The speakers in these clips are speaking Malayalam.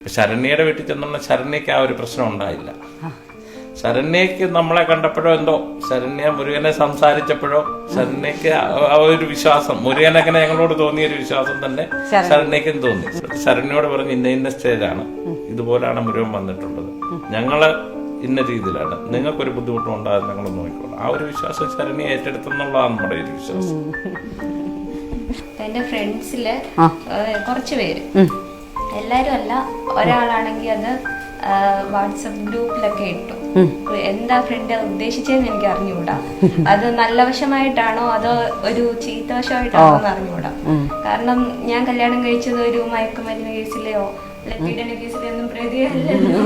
ശരണ്യയുടെ വീട്ടിൽ ചെന്നുള്ള ശരണ്യക്ക് ആ ഒരു പ്രശ്നം ഉണ്ടായില്ല. ശരണ്യക്ക് നമ്മളെ കണ്ടപ്പോഴോ എന്തോ, ശരണ്യ മുരുകനെ സംസാരിച്ചപ്പോഴോ ശരണ്യക്ക് ആ ഒരു വിശ്വാസം, മുരുകനങ്ങനെ ഞങ്ങളോട് തോന്നിയ ഒരു വിശ്വാസം തന്നെ ശരണ്യക്കും തോന്നി. ശരണ്യോട് പറഞ്ഞ് ഇന്ന സ്റ്റേജാണ്, ഇതുപോലാണ് മുരുകൻ വന്നിട്ടുള്ളത്, ഞങ്ങള് ഇന്ന രീതിയിലാണ്, നിങ്ങൾക്കൊരു ബുദ്ധിമുട്ടും ഉണ്ടാകും, ഞങ്ങൾ നോക്കിക്കോളാം. ആ ഒരു വിശ്വാസം ശരണ്യ ഏറ്റെടുത്തെന്നുള്ളതാണ് നമ്മുടെ ഒരു വിശ്വാസം. എന്റെ ഫ്രണ്ട്സില് കുറച്ച് പേര്, എല്ലാരും അല്ല, ഒരാളാണെങ്കിൽ അത് വാട്സപ്പ് ഗ്രൂപ്പിലൊക്കെ ഇട്ടു. എന്താ ഫ്രണ്ട് ഉദ്ദേശിച്ചതെന്ന് എനിക്ക് അറിഞ്ഞുകൂടാ. അത് നല്ല വശമായിട്ടാണോ അതോ ഒരു ചീത്ത വശമായിട്ടാണോ എന്ന് അറിഞ്ഞുകൂടാ. കാരണം ഞാൻ കല്യാണം കഴിച്ചത് ഒരു മയക്കുമരുന്ന് കേസിലെയോ പീഡന കേസിലെയൊന്നും പ്രതിയല്ലല്ലോ.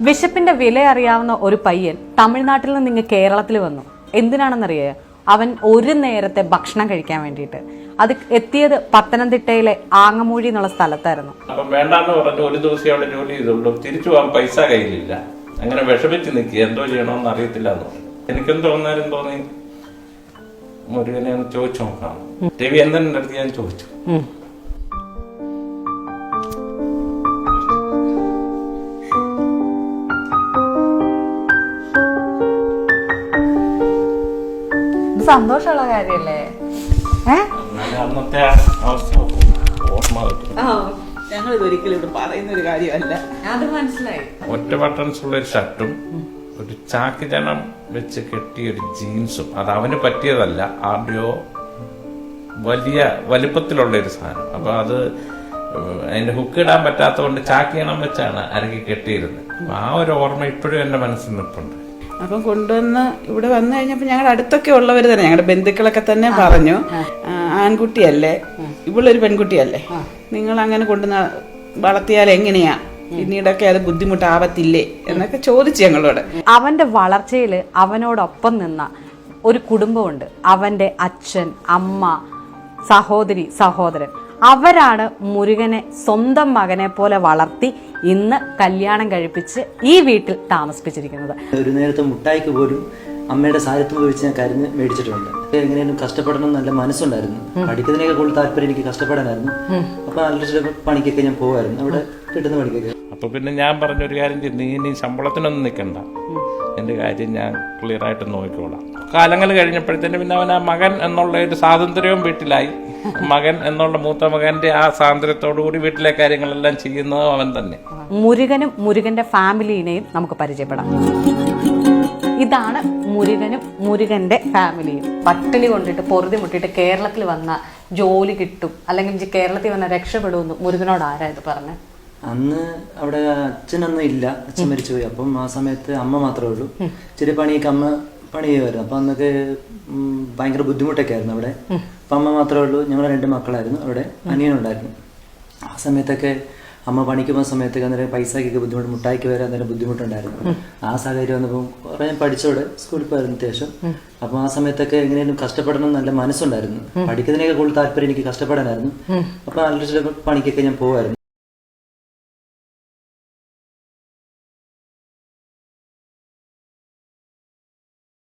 വിശപ്പിന്റെ വില അറിയാവുന്ന ഒരു പയ്യൻ തമിഴ്നാട്ടിൽ നിന്ന് ഇങ്ങ് കേരളത്തിൽ വന്നു. എന്തിനാണെന്നറിയേ? അവൻ ഒരു നേരത്തെ ഭക്ഷണം കഴിക്കാൻ വേണ്ടിയിട്ട്. അത് എത്തിയത് പത്തനംതിട്ടയിലെ ആങ്ങമൂഴി എന്നുള്ള സ്ഥലത്തായിരുന്നു. അപ്പം വേണ്ടാന്ന് പറഞ്ഞു, ഒരു ദിവസം അവിടെ ജോലി ചെയ്തുള്ളൂ, തിരിച്ചു പോകാൻ പൈസ കയ്യിലില്ല, അങ്ങനെ വിഷമിച്ച് നിൽക്കുക, എന്തോ ചെയ്യണമെന്ന് അറിയത്തില്ല എന്ന് പറഞ്ഞു. എനിക്കെന്തോ തോന്നാനും തോന്നി മുരുകനെ ഒന്ന് ചോദിച്ചു നോക്കാം. രവി എന്തെന്നെ അടുത്ത് ഞാൻ ചോദിച്ചു. സന്തോഷമുള്ള കാര്യല്ലേ? അന്നത്തെ അവസ്ഥ ഓർമ്മ ഞങ്ങൾ ഇതൊരിക്കലും ഇവിടെ പറയുന്ന ഒരു കാര്യമല്ല. അത് മനസ്സിലായി. ഒറ്റ ബട്ടൺസ് ഉള്ള ഒരു ഷർട്ടും ഒരു ചാക്ക് ജനം വെച്ച് കെട്ടിയ ഒരു ജീൻസും, അത് അവന് പറ്റിയതല്ല, ആരുടെയോ വലിയ വലിപ്പത്തിലുള്ള ഒരു സാധനം. അപ്പൊ അത് അതിന്റെ ഹുക്ക് ഇടാൻ പറ്റാത്തതുകൊണ്ട് ചാക്ക് ജനം വെച്ചാണ് അരക്കി കെട്ടിയിരുന്നത്. ആ ഒരു ഓർമ്മ ഇപ്പോഴും എന്റെ മനസ്സിൽ നിൽപ്പുണ്ട്. അപ്പം കൊണ്ടുവന്ന് ഇവിടെ വന്നു കഴിഞ്ഞപ്പോൾ ഞങ്ങളുടെ അടുത്തൊക്കെ ഉള്ളവർ തന്നെ, ഞങ്ങളുടെ ബന്ധുക്കളൊക്കെ തന്നെ പറഞ്ഞു, ആൺകുട്ടിയല്ലേ, ഇവളൊരു പെൺകുട്ടിയല്ലേ, നിങ്ങൾ അങ്ങനെ കൊണ്ടുവന്ന് വളർത്തിയാൽ എങ്ങനെയാ, പിന്നീടൊക്കെ അത് ബുദ്ധിമുട്ടാവത്തില്ലേ എന്നൊക്കെ ചോദിച്ചു ഞങ്ങളോട്. അവന്റെ വളർച്ചയിൽ അവനോടൊപ്പം നിന്ന ഒരു കുടുംബമുണ്ട്. അവന്റെ അച്ഛൻ, അമ്മ, സഹോദരി, സഹോദരൻ. അവരാണ് മുരുകനെ സ്വന്തം മകനെ പോലെ വളർത്തി ഇന്ന് കല്യാണം കഴിപ്പിച്ച് ഈ വീട്ടിൽ താമസിപ്പിച്ചിരിക്കുന്നത്. ഒരു നേരത്തെ മുട്ടായിക്ക് പോലും അമ്മയുടെ സാരത്വം വെച്ച് ഞാൻ കരുന്ന് മേടിച്ചിട്ടുണ്ട്. എങ്ങനെയും കഷ്ടപ്പെടണം നല്ല മനസ്സുണ്ടായിരുന്നു. പഠിക്കുന്നതിനൊക്കെ കൂടുതൽ താല്പര്യം എനിക്ക് കഷ്ടപ്പെടാനായിരുന്നു. അപ്പൊ നല്ല പണിക്കൊക്കെ ഞാൻ പോവായിരുന്നു, അവിടെ കിട്ടുന്ന പണിക്കൊക്കെ. അപ്പൊ പിന്നെ ഞാൻ പറഞ്ഞൊരു കാര്യം ചെയ്യും, നീ ശമ്പളത്തിനൊന്നും നിൽക്കണ്ട, എന്റെ കാര്യം ഞാൻ ക്ലിയർ ആയിട്ട് നോക്കിക്കോളാം. കാലങ്ങൾ കഴിഞ്ഞപ്പോഴത്തേന് പിന്നെ അവൻ ആ മകൻ എന്നുള്ള ഒരു സ്വാതന്ത്ര്യവും വീട്ടിലായി. മകൻ എന്നുള്ള മൂത്ത മകന്റെ ആ സ്വാതന്ത്ര്യത്തോടുകൂടി വീട്ടിലെ കാര്യങ്ങളെല്ലാം ചെയ്യുന്നത് അവൻ തന്നെ. മുരുകനും മുരുകന്റെ ഫാമിലിനെയും നമുക്ക് പരിചയപ്പെടാം. ഇതാണ് മുരുകനും മുരുകന്റെ ഫാമിലിയും. പട്ടിണി കൊണ്ടിട്ട് പൊറുതി മുട്ടിയിട്ട് കേരളത്തിൽ വന്ന ജോലി കിട്ടും, അല്ലെങ്കിൽ കേരളത്തിൽ വന്ന രക്ഷപ്പെടുമെന്ന് മുരുകനോട് ആരാ ഇത് പറഞ്ഞ? അന്ന് അവിടെ അച്ഛനൊന്നും ഇല്ല, അച്ഛൻ മരിച്ചുപോയി. അപ്പം ആ സമയത്ത് അമ്മ മാത്രമേ ഉള്ളൂ. ചെറിയ പണിയൊക്കെ അമ്മ പണി ചെയ്യുമായിരുന്നു. അപ്പൊ അന്നൊക്കെ ഭയങ്കര ബുദ്ധിമുട്ടൊക്കെ ആയിരുന്നു അവിടെ. അപ്പൊ അമ്മ മാത്രമേ ഉള്ളൂ, ഞങ്ങൾ 2 മക്കളായിരുന്നു, അവിടെ അനിയനുണ്ടായിരുന്നു. ആ സമയത്തൊക്കെ അമ്മ പണിക്ക് പോകുന്ന സമയത്തൊക്കെ അന്നേരം പൈസക്കൊക്കെ ബുദ്ധിമുട്ട്, മുട്ടായിക്ക് വരെ അന്നേരം ബുദ്ധിമുട്ടുണ്ടായിരുന്നു. ആ സാഹചര്യം വന്നപ്പോൾ കുറെ ഞാൻ പഠിച്ചോടെ സ്കൂളിൽ പോയിരുന്നു അത്യാവശ്യം. അപ്പൊ ആ സമയത്തൊക്കെ എങ്ങനെയും കഷ്ടപ്പെടണം നല്ല മനസ്സുണ്ടായിരുന്നു. പഠിക്കുന്നതിനൊക്കെ കൂടുതൽ താല്പര്യം എനിക്ക് കഷ്ടപ്പെടാനായിരുന്നു. അപ്പൊ നല്ല പണിക്കൊക്കെ ഞാൻ പോവായിരുന്നു.